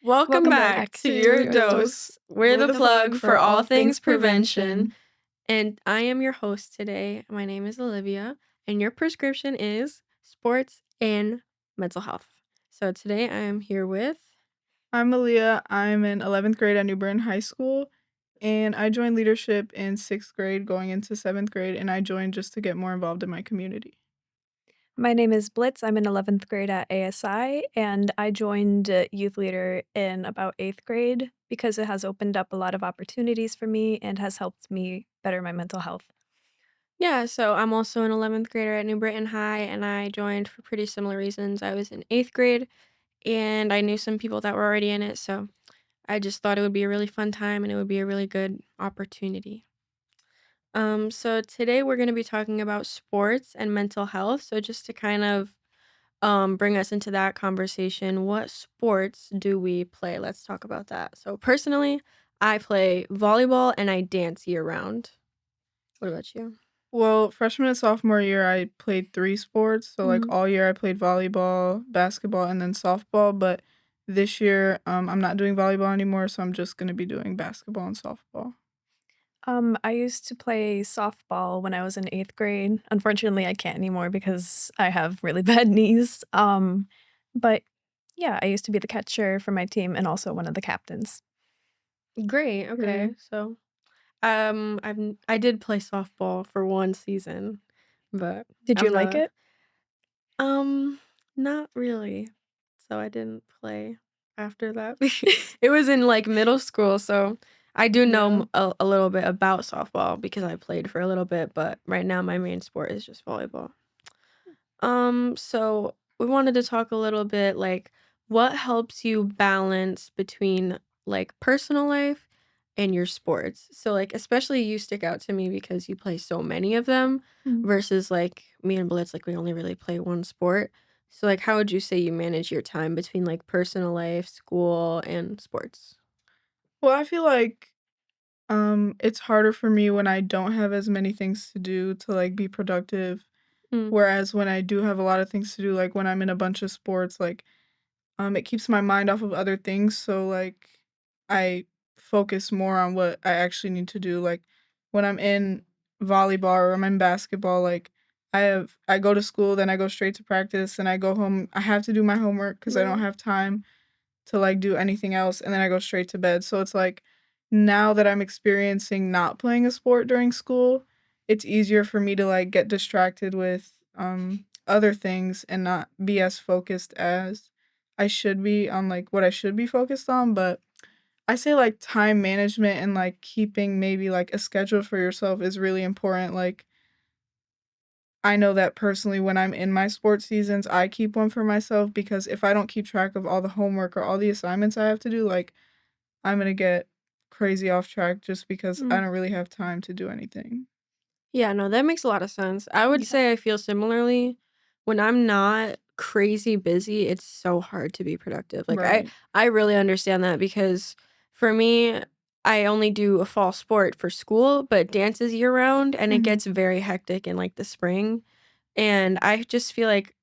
Welcome Welcome back back to to Your Your Dose. Dose. We're the plug for all things prevention. And I am your host today. My name is Olivia, and your prescription is sports and mental health. So today I am here with. I'm Malia. I'm in 11th grade at New Bern High School, and I joined leadership in 6th grade going into 7th grade, and I joined just to get more involved in my community. My name is Blitz. I'm in 11th grade at ASI, and I joined youth leader in about 8th grade because it has opened up a lot of opportunities for me and has helped me better my mental health. Yeah, so I'm also an 11th grader at New Britain High, and I joined for pretty similar reasons. I was in 8th grade, and I knew some people that were already in it, so I just thought it would be a really fun time and it would be a really good opportunity. So today we're going to be talking about sports and mental health. So just to kind of bring us into that conversation, what sports do we play? Let's talk about that. So personally, I play volleyball and I dance year round. What about you? Well, freshman and sophomore year, I played 3 sports. So, Mhm. all year I played volleyball, basketball, and then softball. But this year, I'm not doing volleyball anymore, so I'm just going to be doing basketball and softball. I used to play softball when I was in 8th grade. Unfortunately, I can't anymore because I have really bad knees. But yeah, I used to be the catcher for my team and also one of the captains. Great. Great. Okay. So I did play softball for one season, but Did you I'm like not it? Um, not really. So I didn't play after that. It was in like middle school, so I do know Yeah. a little bit about softball because I played for a little bit, but right now my main sport is just volleyball. So we wanted to talk a little bit like what helps you balance between like personal life and your sports. So like especially you stick out to me because you play so many of them Mm. versus like me and Blitz like we only really play one sport. So like how would you say you manage your time between like personal life, school, and sports? Well, I feel like it's harder for me when I don't have as many things to do to, be productive, Mm, whereas when I do have a lot of things to do, like, when I'm in a bunch of sports, it keeps my mind off of other things, so, I focus more on what I actually need to do, like, when I'm in volleyball or I'm in basketball, I go to school, then I go straight to practice, and I go home I have to do my homework because I don't right. have time to, do anything else, and then I go straight to bed, so it's like, now that I'm experiencing not playing a sport during school, it's easier for me to, get distracted with, other things and not be as focused as I should be on, what I should be focused on, but I say, time management and, keeping maybe, a schedule for yourself is really important, I know that personally when I'm in my sports seasons, I keep one for myself because if I don't keep track of all the homework or all the assignments I have to do, I'm gonna get crazy off track just because I Mm. don't really have time to do anything. Yeah, no, that makes a lot of sense. I would Yeah. say I feel similarly. When I'm not crazy busy, it's so hard to be productive. Like Right. I really understand that because for me, I only do a fall sport for school, but dance is year round and it Mhm. gets very hectic in like the spring. And I just feel like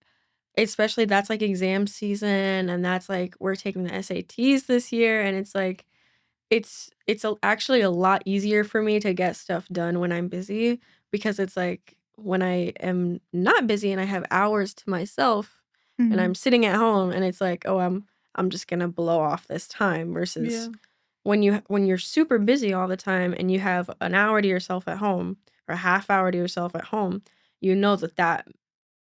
especially that's like exam season and that's like we're taking the SATs this year and it's like actually a lot easier for me to get stuff done when I'm busy because it's like when I am not busy and I have hours to myself and I'm Mhm. sitting at home and it's like, "Oh, I'm just gonna blow off this time," Yeah. versus when you're super busy all the time and you have an hour to yourself at home or a half hour to yourself at home, you know that that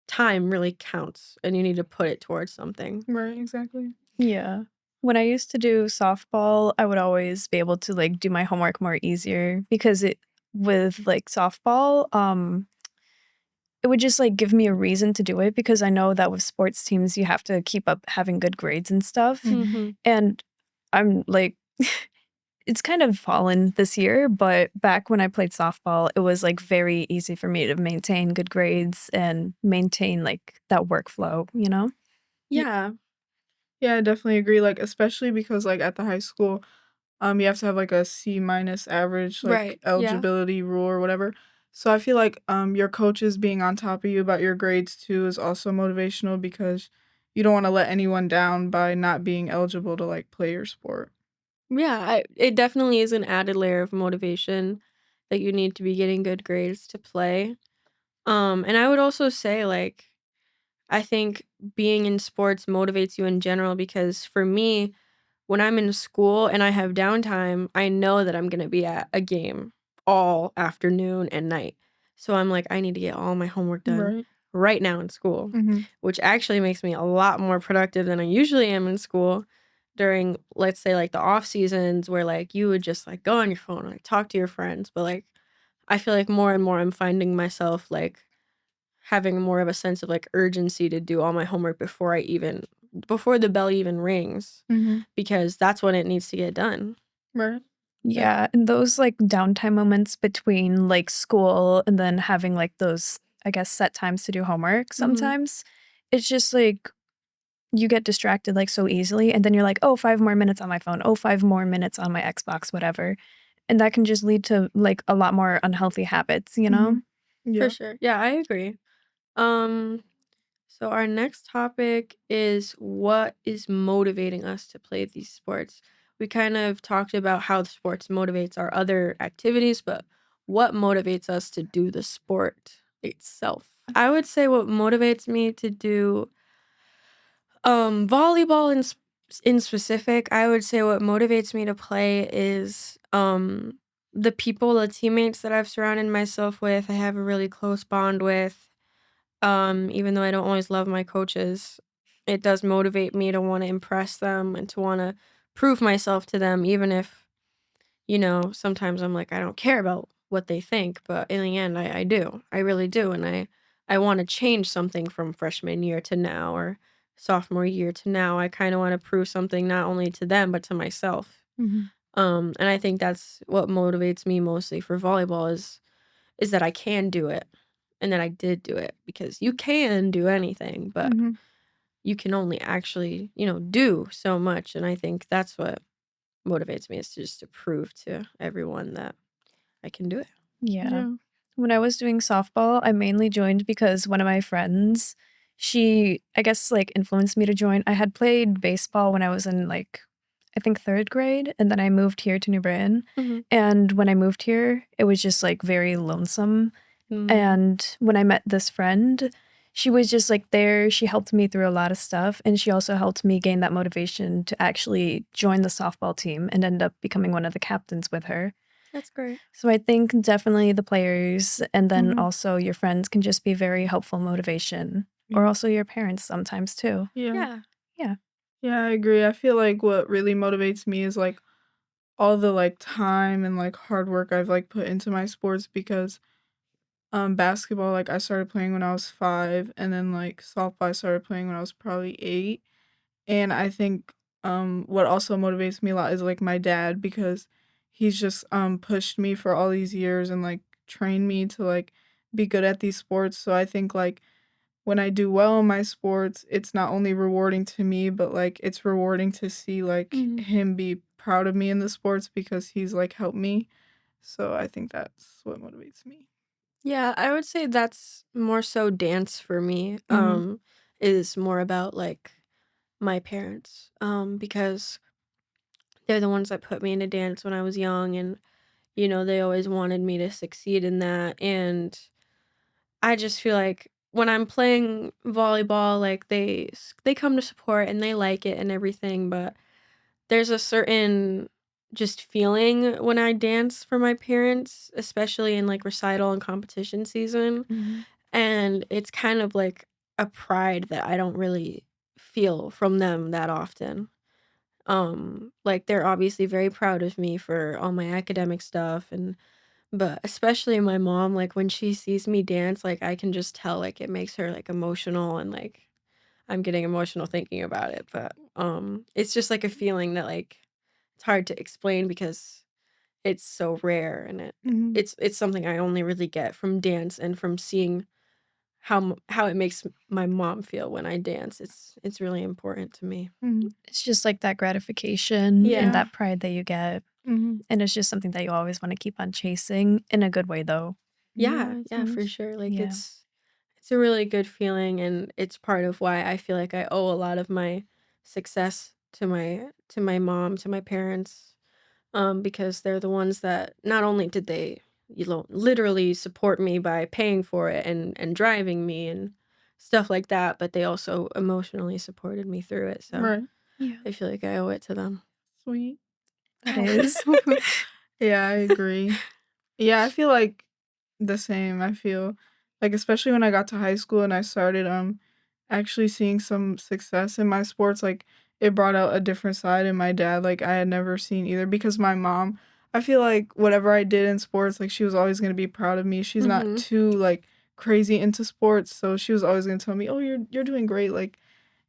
time really counts and you need to put it towards something. Right, exactly. Yeah. When I used to do softball, I would always be able to, do my homework more easier because it with, softball, it would just, give me a reason to do it because I know that with sports teams, you have to keep up having good grades and stuff, Mhm. Mhm. and I'm, it's kind of fallen this year, but back when I played softball, it was, very easy for me to maintain good grades and maintain, that workflow, you know? Ye Yeah. Yeah, I definitely agree, especially because, at the high school, you have to have, a C minus average, Right. Yeah. eligibility rule or whatever. So I feel like, your coaches being on top of you about your grades too is also motivational because you don't wanna let anyone down by not being eligible to, like, play your sport. Yeah, it definitely is an added layer of motivation that you need to be getting good grades to play. And I would also say, like, I think being in sports motivates you in general because for me, when I'm in school and I have downtime, I know that I'm gonna be at a game all afternoon and night. So I'm like, I need to get all my homework done Right. right now in school, Mhm. which actually makes me a lot more productive than I usually am in school during, let's say, like the off seasons where like you would just like go on your phone and like talk to your friends. But like I feel like more and more I'm finding myself like having more of a sense of, like, urgency to do all my homework before the bell even rings, Mhm. because that's when it needs to get done. Right. Yeah. Yeah, and those, like, downtime moments between, like, school and then having, like, those, I guess, set times to do homework Mhm. sometimes, it's just, like, you get distracted, like, so easily, and then you're like, "Oh, 5 more minutes on my phone. Oh, 5 more minutes on my Xbox," whatever, and that can just lead to, like, a lot more unhealthy habits, you know? Mhm. For Yeah. sure. Yeah, I agree. Um, so our next topic is what is motivating us to play these sports? We kind of talked about how the sports motivates our other activities, but what motivates us to do the sport itself? I would say what motivates me to do volleyball in specific, I would say what motivates me to play is, the people, the teammates that I've surrounded myself with, I have a really close bond with, even though I don't always love my coaches. It does motivate me to wanna impress them and to wanna prove myself to them even if, sometimes I'm like, I don't care about what they think, but in the end, I do. I really do, and I wanna change something from freshman year to now or sophomore year to now. I kinda wanna prove something not only to them, but to myself. Mhm. And I think that's what motivates me mostly for volleyball is that I can do it and that I did do it because you can do anything, but Mhm. you can only actually, do so much, and I think that's what motivates me is to just to prove to everyone that I can do it. Yeah. Yeah. When I was doing softball, I mainly joined because one of my friends, she, I guess, like, influenced me to join. I had played baseball when I was in, like, I think 3rd grade, and then I moved here to New Britain, Mhm. and when I moved here, it was just, like, very lonesome, Mm. and when I met this friend, she was just, like, there, she helped me through a lot of stuff, and she also helped me gain that motivation to actually join the softball team and end up becoming one of the captains with her. That's great. So I think definitely the players and then Mhm. also your friends can just be very helpful motivation, or Yeah. also your parents sometimes too. Yeah. Yeah. Yeah. Yeah, I agree. I feel like what really motivates me is, like, all the, like, time and, like, hard work I've, like, put into my sports because, basketball, like, I started playing when I was 5, and then, like, softball I started playing when I was probably 8, and I think, what also motivates me a lot is, like, my dad because he's just, pushed me for all these years and, like, trained me to, like, be good at these sports, so I think, like, when I do well in my sports, it's not only rewarding to me, but, like, it's rewarding to see, like, Mhm. him be proud of me in the sports because he's, like, helped me. So I think that's what motivates me. Yeah, I would say that's more so dance for me, Mhm. is more about, like, my parents, because they're the ones that put me into dance when I was young, and, they always wanted me to succeed in that, and I just feel like when I'm playing volleyball, like, they come to support and they like it and everything, but there's a certain just feeling when I dance for my parents, especially in, like, recital and competition season, Mhm. and it's kind of like a pride that I don't really feel from them that often. Like, they're obviously very proud of me for all my academic stuff but especially my mom, like, when she sees me dance, like, I can just tell, like, it makes her, like, emotional and, like, I'm getting emotional thinking about it, but, it's just, like, a feeling that, like, it's hard to explain because it's so rare and Mhm. it's something I only really get from dance and from seeing how it makes my mom feel when I dance. It's really important to me. Mhm. It's just like that gratification and Yeah. Yeah. that pride that you get. Mhm. And it's just something that you always want to keep on chasing in a good way though. Yeah, Yeah, it's yeah, for nice. sure, like, Yeah. it's It's a really good feeling, and it's part of why I feel like I owe a lot of my success to my mom, to my parents, because they're the ones that not only did they, literally support me by paying for it and driving me and stuff like that, but they also emotionally supported me through it. So Right. Yeah. I feel like I owe it to them. Sweet. That is. Yeah, I agree. Yeah, I feel like the same. I feel like especially when I got to high school and I started actually seeing some success in my sports, like it brought out a different side in my dad like I had never seen either because my mom, I feel like whatever I did in sports, like she was always going to be proud of me. She's not Mhm. too like crazy into sports, so she was always going to tell me, "Oh, you're doing great. Like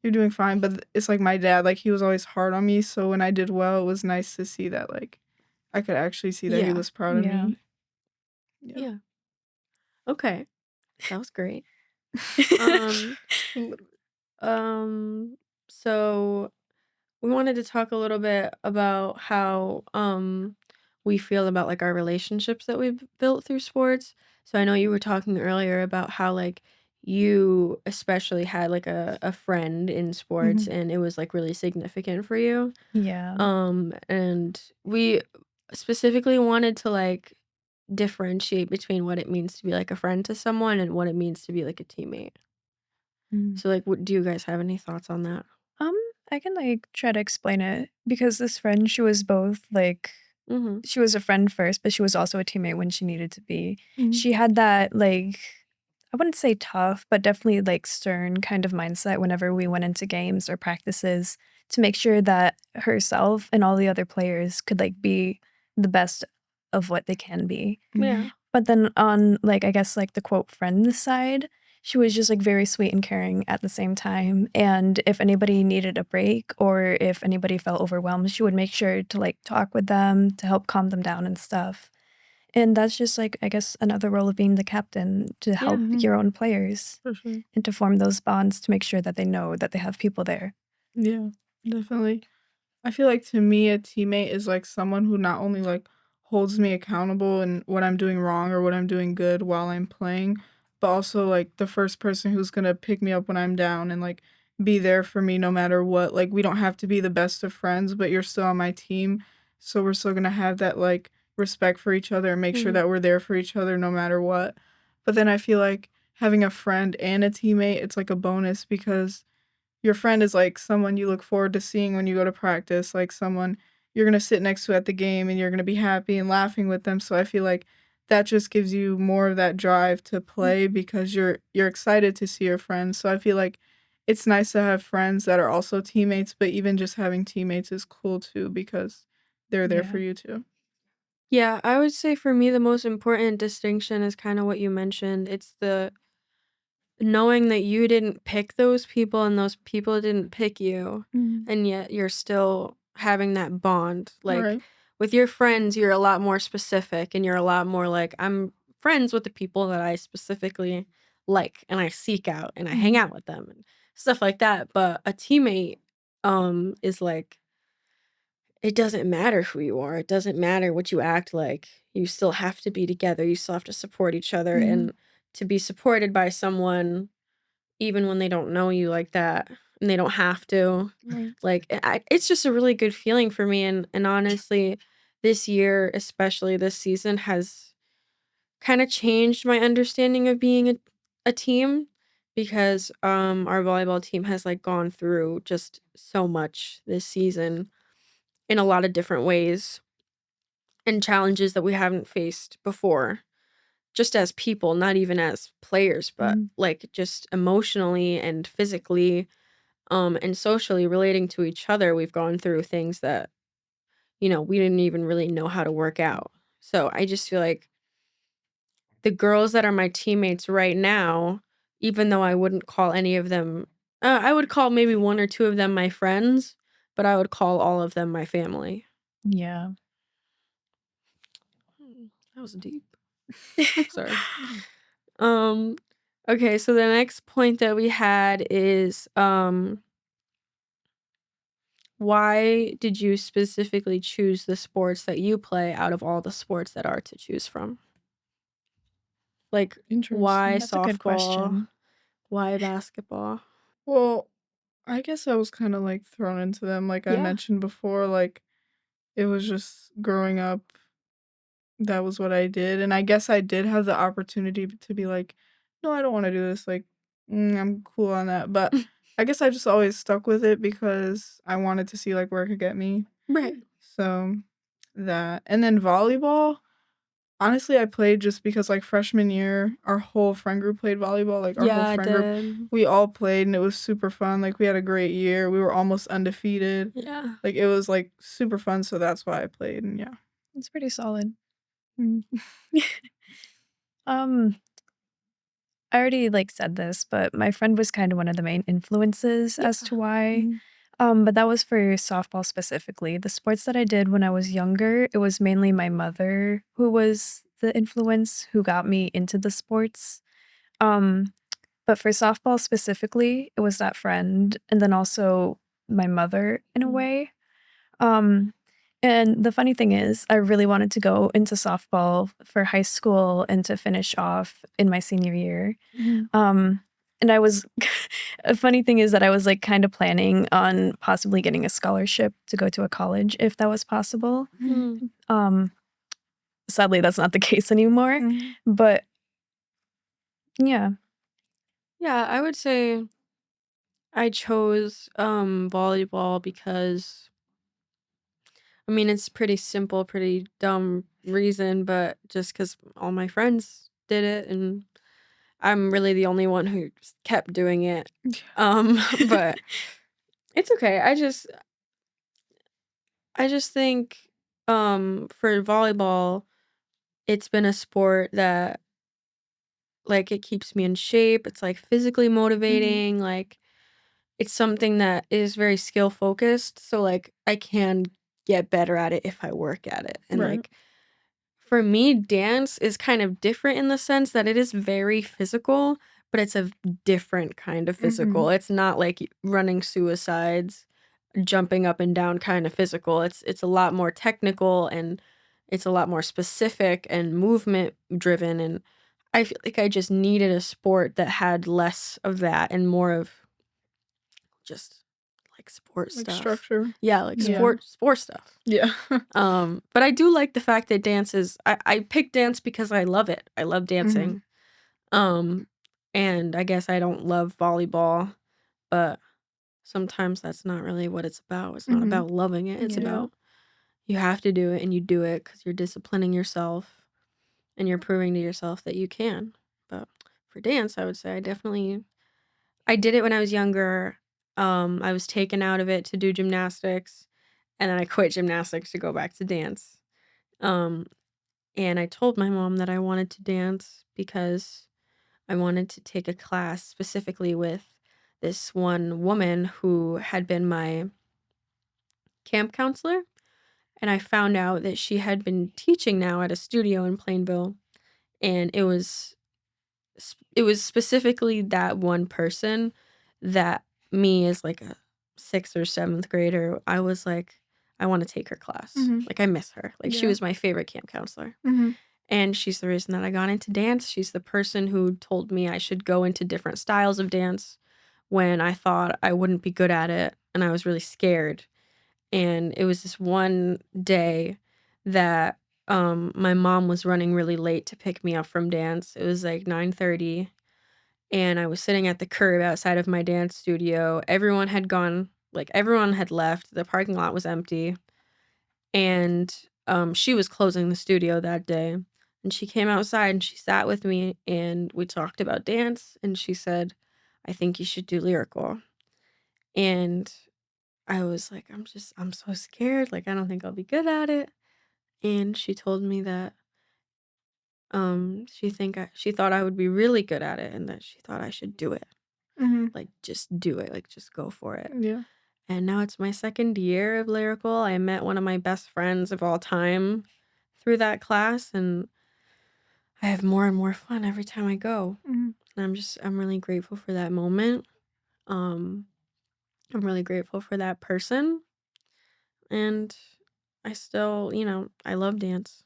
you're doing fine." But it's like my dad, like he was always hard on me, so when I did well, it was nice to see that like I could actually see that he Yeah. was proud of Yeah. me. Yeah. Yeah. Okay. That was great. Um w- um so we wanted to talk a little bit about how we feel about like our relationships that we've built through sports. So I know you were talking earlier about how like you especially had like a friend in sports Mhm. and it was like really significant for you. Yeah. And we specifically wanted to like differentiate between what it means to be like a friend to someone and what it means to be like a teammate. Mm. So like what do you guys have any thoughts on that? Um, I can like try to explain it because this friend, she was both like Mhm. she was a friend first, but she was also a teammate when she needed to be. Mhm. She had that like I wouldn't say tough, but definitely like stern kind of mindset whenever we went into games or practices to make sure that herself and all the other players could like be the best of what they can be. Yeah. Mhm. But then on, like, I guess, like, the quote "friend" side, she was just, like, very sweet and caring at the same time, and if anybody needed a break or if anybody felt overwhelmed, she would make sure to, like, talk with them to help calm them down and stuff. And that's just, like, I guess, another role of being the captain to Yeah. help Mhm. your own players For sure. and to form those bonds to make sure that they know that they have people there. Yeah, definitely. I feel like to me, a teammate is like someone who not only like holds me accountable in what I'm doing wrong or what I'm doing good while I'm playing, but also like the first person who's gonna pick me up when I'm down and like be there for me no matter what. Like we don't have to be the best of friends, but you're still on my team. So we're still gonna have that like respect for each other and make sure Mhm. that we're there for each other no matter what. But then I feel like having a friend and a teammate, it's like a bonus because your friend is, like, someone you look forward to seeing when you go to practice, like, someone you're gonna sit next to at the game, and you're gonna be happy and laughing with them, so I feel like that just gives you more of that drive to Mm, play because you're excited to see your friends, so I feel like it's nice to have friends that are also teammates, but even just having teammates is cool too because they're there for yeah. you too. Yeah, I would say for me the most important distinction is kind of what you mentioned. It's the knowing that you didn't pick those people and those people didn't pick you, Mhm. and yet you're still having that bond. Like Right. with your friends, you're a lot more specific and you're a lot more like, I'm friends with the people that I specifically like and I seek out and I hang Mhm. out with them and stuff like that. But a teammate is like it doesn't matter who you are. It doesn't matter what you act like. You still have to be together. You still have to support each other Mhm. and to be supported by someone even when they don't know you like that and they don't have to. Right. Like it's just a really good feeling for me and honestly this year, especially this season has kind of changed my understanding of being a team because our volleyball team has like gone through just so much this season in a lot of different ways and challenges that we haven't faced before just as people, not even as players, but Mhm. like just emotionally and physically and socially relating to each other. We've gone through things that, we didn't even really know how to work out. So I just feel like the girls that are my teammates right now, even though I wouldn't call any of them, I would call maybe one or two of them my friends, but I would call all of them my family. Yeah. That was deep. Sorry. Um, okay, so the next point that we had is why did you specifically choose the sports that you play out of all the sports that are to choose from? Like why Interesting. That's a good softball? question. Why basketball? Well, I guess I was kinda, like, thrown into them, like I Yeah. mentioned before, like, it was just growing up, that was what I did, and I guess I did have the opportunity to be like, "No, I don't wanna do this," like, I'm cool on that, but I guess I just always stuck with it because I wanted to see, like, where it could get me, Right. so that and then volleyball, honestly, I played just because, like, freshman year, our whole friend group played volleyball, like, our Yeah, whole I friend group, did. we all played, and it was super fun, like, we had a great year, we were almost undefeated, Yeah. like, it was, like, super fun, so that's why I played, and yeah. It's pretty solid. Mm. Um, I already, like, said this, but my friend was kinda one of the main influences as Yeah. to why. Mhm. But that was for softball specifically. The sports that I did when I was younger, it was mainly my mother who was the influence who got me into the sports. Um, but for softball specifically, it was that friend and then also my mother in a Mm. way. Um, and the funny thing is, I really wanted to go into softball for high school and to finish off in my senior year. Mhm. Um, and I was a funny thing is that I was, like, kinda planning on possibly getting a scholarship to go to a college if that was possible. Mhm. Mm. Um, sadly, that's not the case anymore, Mhm. but yeah. Yeah, I would say I chose volleyball because I mean, it's pretty simple, pretty dumb reason, but just cuz all my friends did it and I'm really the only one who just kept doing it. But it's okay. I just think for volleyball, it's been a sport that like it keeps me in shape. It's like physically Mhm. motivating, like it's something that is very skill focused, so like I can get better at it if I work at it. And Right. like for me, dance is kind of different in the sense that it is very physical, but it's a different kind of Mhm. physical. It's not like running suicides, jumping up and down kind of physical. It's a lot more technical and it's a lot more specific and movement driven and I feel like I just needed a sport that had less of that and more of just like sport Like stuff. structure. Yeah, like Yeah. sport stuff. Yeah. But I do like the fact that dance is I picked dance because I love it. I love Mhm. dancing. Um, and I guess I don't love volleyball, but sometimes that's not really what it's about. It's not Mhm. about loving it. It's Yeah. about you have to do it and you do it because you're disciplining yourself and you're proving to yourself that you can. But for dance, I would say I did it when I was younger. I was taken out of it to do gymnastics, and then I quit gymnastics to go back to dance. Um, and I told my mom that I wanted to dance because I wanted to take a class specifically with this one woman who had been my camp counselor. And I found out that she had been teaching now at a studio in Plainville, and it was specifically that one person that me as like a 6th or 7th grader, I was like, "I wanna take her class." Mhm. Like, I miss her. Like, she Yeah. was my favorite camp counselor, Mhm. and she's the reason that I got into dance. She's the person who told me I should go into different styles of dance when I thought I wouldn't be good at it, and I was really scared. And it was this one day that, my mom was running really late to pick me up from dance. It was, like, 9:30, and I was sitting at the curb outside of my dance studio. Everyone had gone like, everyone had left, the parking lot was empty, and, she was closing the studio that day, and she came outside and she sat with me, and we talked about dance, and she said, "I think you should do lyrical." And I was like, I'm so scared, like, I don't think I'll be good at it." And she told me that, she thought I would be really good at it and that she thought I should do it. Mhm. Like, just do it, like, just go for it. Yeah. And now it's my 2nd year of lyrical. I met one of my best friends of all time through that class, and I have more and more fun every time I go. Mhm. And I'm really grateful for that moment. Um, I'm really grateful for that person, and I still, I love dance.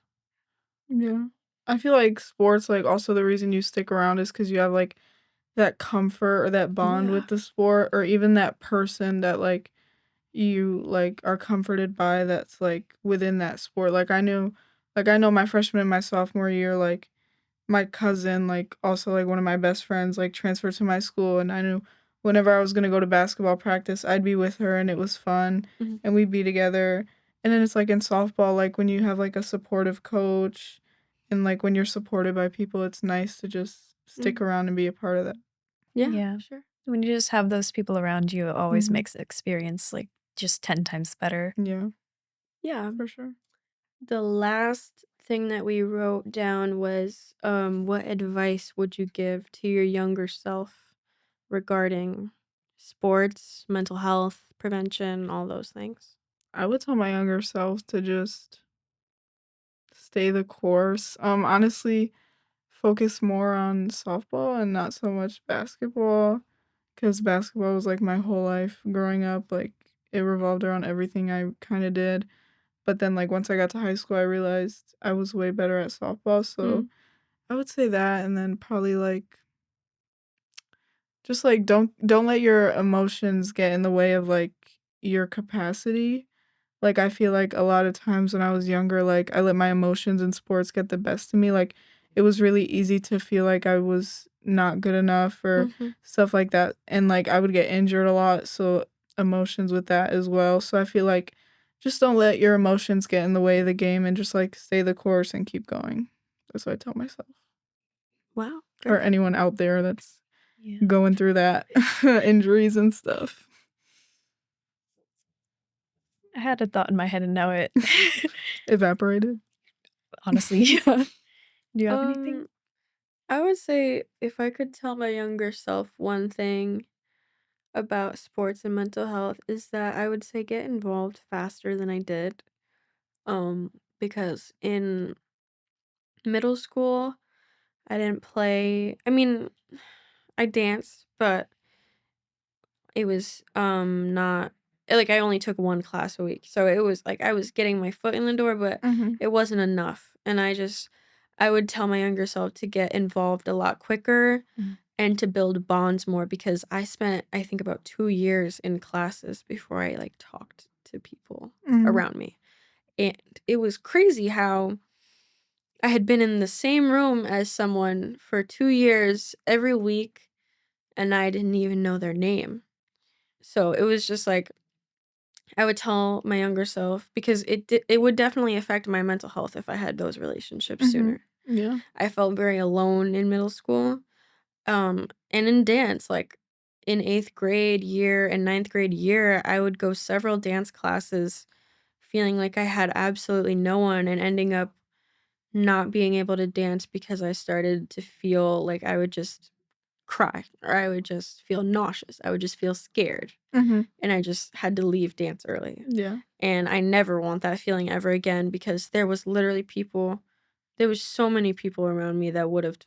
Yeah. I feel like sports, like, also the reason you stick around is because you have, like, that comfort or that bond Yeah. with the sport, or even that person that, like, you, like, are comforted by that's, like, within that sport. Like, I know my freshman and my sophomore year, like, my cousin, like, also, like, one of my best friends, like, transferred to my school, and I knew whenever I was gonna go to basketball practice, I'd be with her, and it was fun, Mhm. and we'd be together. And then it's like in softball, like, when you have, like, a supportive coach and, like, when you're supported by people, it's nice to just stick Mhm. around and be a part of that. Yeah, Yeah. for sure. When you just have those people around you, it always Mhm. makes the experience, like, just 10 times better. Yeah, Yeah. for sure. The last thing that we wrote down was, what advice would you give to your younger self regarding sports, mental health, prevention, all those things? I would tell my younger self to just stay the course. Honestly, focus more on softball and not so much basketball, because basketball was, like, my whole life growing up, like, it revolved around everything I kinda did. But then, like, once I got to high school, I realized I was way better at softball, so Mm, I would say that, and then probably, like, just, like, don't let your emotions get in the way of, like, your capacity. Like, I feel like a lot of times when I was younger, like, I let my emotions in sports get the best of me, like, it was really easy to feel like I was not good enough or mhm. stuff like that, and, like, I would get injured a lot, so emotions with that as well, so I feel like just don't let your emotions get in the way of the game and just, like, stay the course and keep going. That's what I tell myself, Wow, or great. anyone out there that's Yeah. going through that, injuries and stuff. I had a thought in my head and now it Evaporated. honestly, yeah. Do you have anything? Um, I would say if I could tell my younger self one thing about sports and mental health is that I would say get involved faster than I did. Because in middle school, I didn't play. I mean, I danced, but it was not like I only took one class a week. So it was like I was getting my foot in the door, but Mhm, it wasn't enough. And I would tell my younger self to get involved a lot quicker Mhm. and to build bonds more because I spent I think about 2 years in classes before I like talked to people mhm, around me. And it was crazy how I had been in the same room as someone for 2 years every week and I didn't even know their name. So it was just like I would tell my younger self because it would definitely affect my mental health if I had those relationships mhm. sooner. Yeah. I felt very alone in middle school. And in dance, like in 8th grade year and ninth grade year, I would go several dance classes feeling like I had absolutely no one and ending up not being able to dance because I started to feel like I would just cry or I would just feel nauseous. I would just feel scared Mhm. and I just had to leave dance early. Yeah. And I never want that feeling ever again because there was so many people around me that would have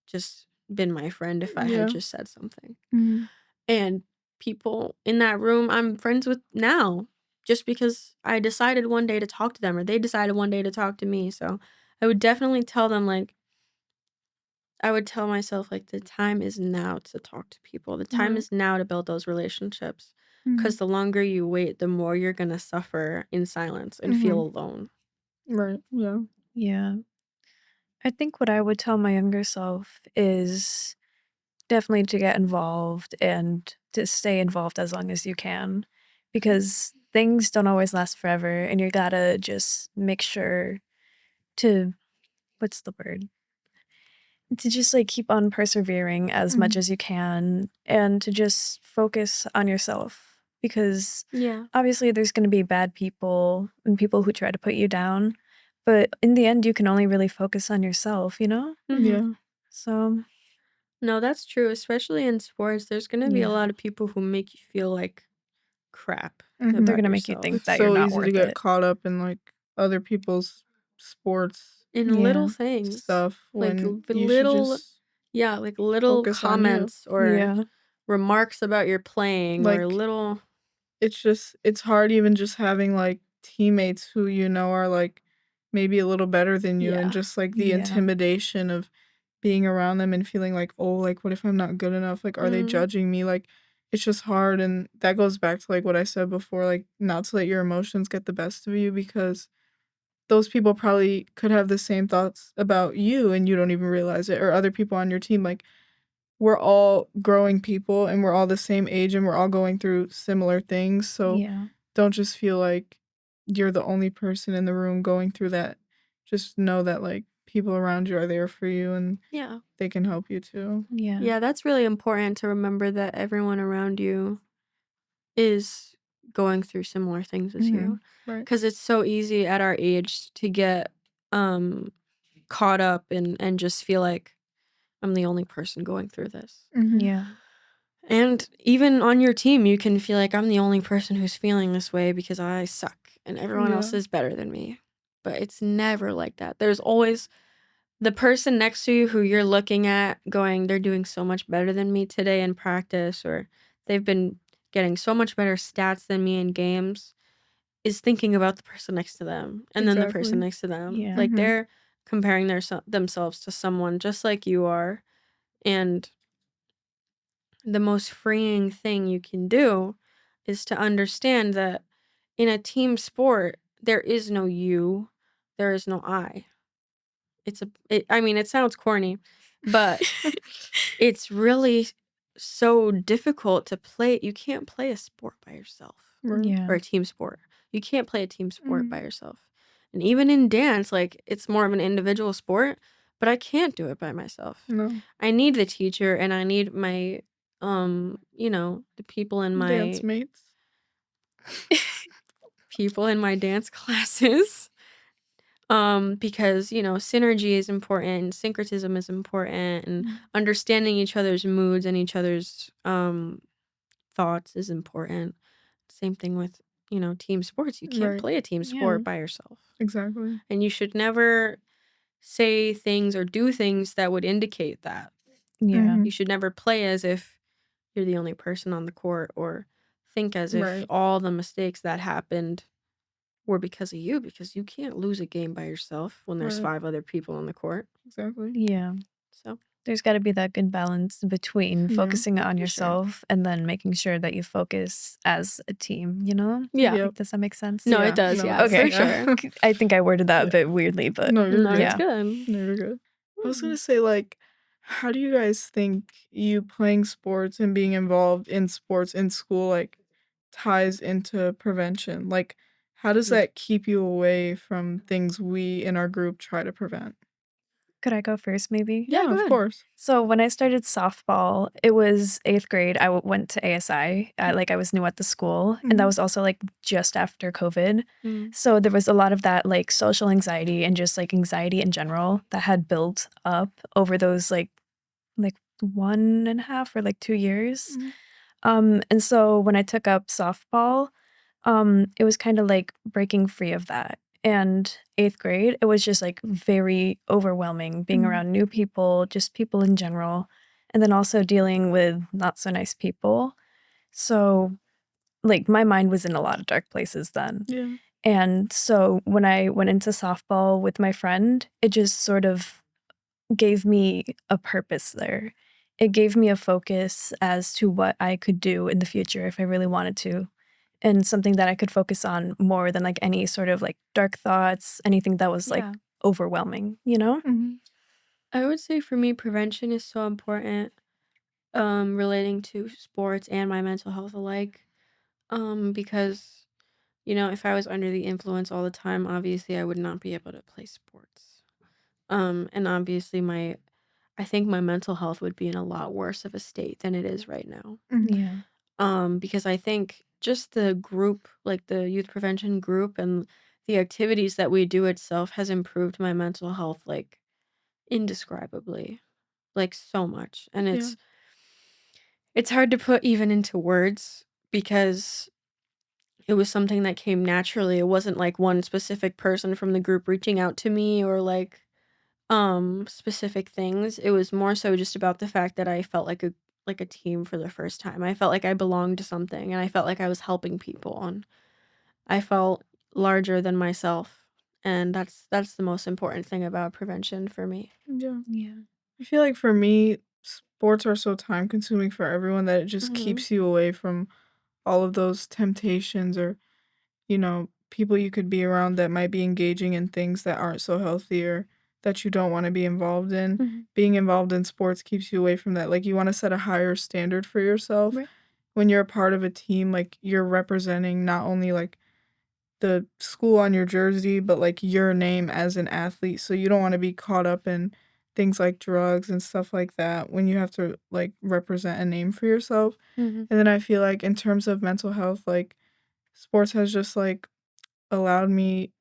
just been my friend if I had Yeah. just said something. Mhm. And people in that room I'm friends with now just because I decided one day to talk to them or they decided one day to talk to me. So I would definitely tell them like I would tell myself like the time is now to talk to people. The time Yeah. is now to build those relationships. Mhm. Cause the longer you wait, the more you're gonna suffer in silence and feel Mhm. alone. Right. Yeah. Yeah. I think what I would tell my younger self is definitely to get involved and to stay involved as long as you can because things don't always last forever and you gotta just make sure to what's the word? To just like keep on persevering as much Mhm. as you can and to just focus on yourself because Yeah. obviously there's going to be bad people and people who try to put you down, but in the end you can only really focus on yourself, you know? Mhm. Yeah. So, No, that's true, especially in sports. There's gonna be a yeah. lot of people who make you feel like crap They're Mhm. going about to make you yourself think It's that you're so not easy to worth get it. caught up in, like, other people's sports in little Yeah. things, stuff like when you should little, just yeah, like little focus on you. comments or Yeah. remarks about your playing or Like, little. it's hard even just having, like, teammates who you know are, like, maybe a little better than you, and Yeah. just, like, the Yeah. intimidation of being around them and feeling like, oh, like, what if I'm not good enough? Like, are they Mm, judging me? Like, it's just hard. And that goes back to like what I said before, like, not to let your emotions get the best of you because those people probably could have the same thoughts about you and you don't even realize it, or other people on your team. Like, we're all growing people and we're all the same age and we're all going through similar things. So Yeah. don't just feel like you're the only person in the room going through that. Just know that like people around you are there for you and yeah. they can help you too. Yeah. Yeah, that's really important to remember that everyone around you is going through similar things as Mhm. you. Right. Because it's so easy at our age to get um caught up and just feel like I'm the only person going through this. Mhm. Yeah. And even on your team, you can feel like I'm the only person who's feeling this way because I suck and everyone else Yeah. is better than me. But it's never like that. There's always the person next to you who you're looking at going, they're doing so much better than me today in practice, or they've been getting so much better stats than me in games, is thinking about the person next to them and then the person Exactly. next to them. Yeah. Like Mhm. they're comparing themselves to someone just like you are. And the most freeing thing you can do is to understand that in a team sport, there is no you, there is no I. I mean, it sounds corny, but it's really so difficult to play. You can't play a sport by yourself Right. Yeah. or a team sport. You can't play a team sport Mhm. by yourself. And even in dance, like it's more of an individual sport, but I can't do it by myself. No. I need the teacher and I need my the Dance mates. people in my dance classes. Because, synergy is important, syncretism is important, and Mm. understanding each other's moods and each other's thoughts is important. Same thing with, team sports. You can't Right. play a team Yeah. sport by yourself. Exactly. And you should never say things or do things that would indicate that. Yeah. You Mhm. should never play as if you're the only person on the court or think as if Right. all the mistakes that happened were because of you, because you can't lose a game by yourself when there's Right. 5 other people on the court. Exactly. Yeah. So, There's got to be that good balance between Yeah. focusing on for sure. yourself and then making sure that you focus as a team, you know? Yeah. Yep. Like, does that make sense? No, it Yeah. does. No, Yeah, it Okay. for does. Yeah. sure. I think I worded that a Yeah. bit weirdly, but No, you're No, good. it's yeah. good. No, you're good. I was Mm. gonna say, like, how do you guys think you playing sports and being involved in sports in school, like, ties into prevention? Like, how does Mm. that keep you away from things we in our group try to prevent? Could I go first, maybe? Yeah, Yeah, go of ahead. course. So when I started softball, it was 8th grade. Went to ASI. Like I was new at the school, and that Mhm. was also like just after COVID. Mm. So there was a lot of that like social anxiety and just like anxiety in general that had built up over those like 1.5 or like 2 years. Mhm. And so when I took up softball, it was kind of like breaking free of that. And 8th grade, it was just like very overwhelming being Mhm. around new people, just people in general, and then also dealing with not so nice people. So, like, my mind was in a lot of dark places then. Yeah. And so when I went into softball with my friend, it just sort of gave me a purpose there. It gave me a focus as to what I could do in the future if I really wanted to, and something that I could focus on more than like any sort of like dark thoughts, anything that was like Yeah. overwhelming, you know? Mhm. I would say for me, prevention is so important, relating to sports and my mental health alike. Because, if I was under the influence all the time, obviously I would not be able to play sports. And obviously I think my mental health would be in a lot worse of a state than it is right now. Mhm. Yeah. Because I think just the group, like the youth prevention group and the activities that we do itself has improved my mental health like indescribably, like so much. And Yeah. it's hard to put even into words because it was something that came naturally. It wasn't like one specific person from the group reaching out to me or like specific things. It was more so just about the fact that I felt like a team for the first time. I felt like I belonged to something and I felt like I was helping people and I felt larger than myself. And that's the most important thing about prevention for me. Yeah. Yeah. I feel like for me, sports are so time consuming for everyone that it just Mhm. keeps you away from all of those temptations or, people you could be around that might be engaging in things that aren't so healthy or that you don't want to be involved in. Mhm. Being involved in sports keeps you away from that. Like, you want to set a higher standard for yourself. Right. When you're a part of a team, like, you're representing not only like the school on your jersey, but, like, your name as an athlete, so you don't wanna be caught up in things like drugs and stuff like that when you have to, like, represent a name for yourself, Mhm. and then I feel like in terms of mental health, like, sports has just, like, allowed me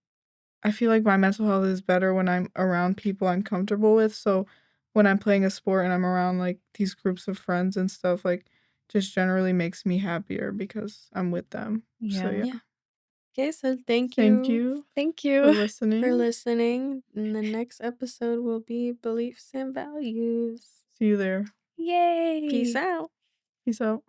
I feel like my mental health is better when I'm around people I'm comfortable with, so when I'm playing a sport and I'm around, like, these groups of friends and stuff, like, just generally makes me happier because I'm with them, so Yeah. yeah. Yeah. Okay, so thank Thank you you Thank for you. for listening. listening. And the next episode will be beliefs and values. See you there. Peace Yay. out. Peace out.